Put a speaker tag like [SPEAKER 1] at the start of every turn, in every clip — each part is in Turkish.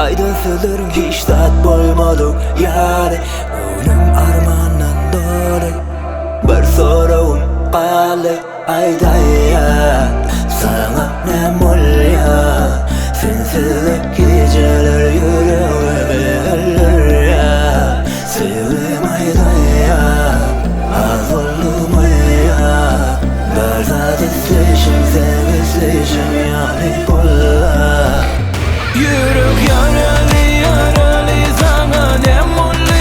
[SPEAKER 1] Aydın sözlerim hiç tat bulmadık yani. Önüm armandan dolu. Bir sorun kaldı aydaya. Sana ne mulya. Sensizlik geceler yüreğime ölür ya. Sevim aydaya. Az oldum ya. Berzat isteşim sen isteşim yani bulla. Yürek yaralı yaralı sana ne mulli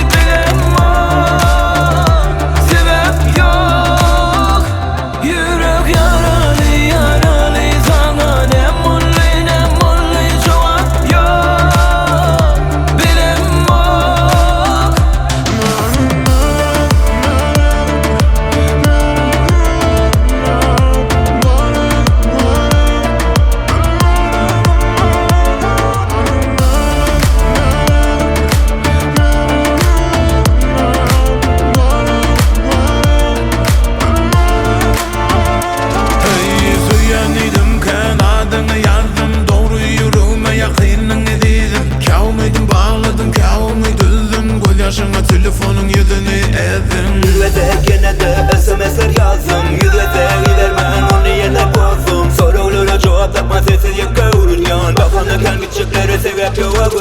[SPEAKER 1] bilemem. Sebep yok. Yürek yaralı yaralı sana ne mulli cevap yok. Bilemem.
[SPEAKER 2] Telefonun yüzünü ezdim.
[SPEAKER 1] Yüzlese gene de SMS'ler yazdım. Yüzlese gidermen onu yerine bozdum. Sorulara cevap tapma sessiz yakka vurun yan. Kafamda kendi çıkları sebep yok.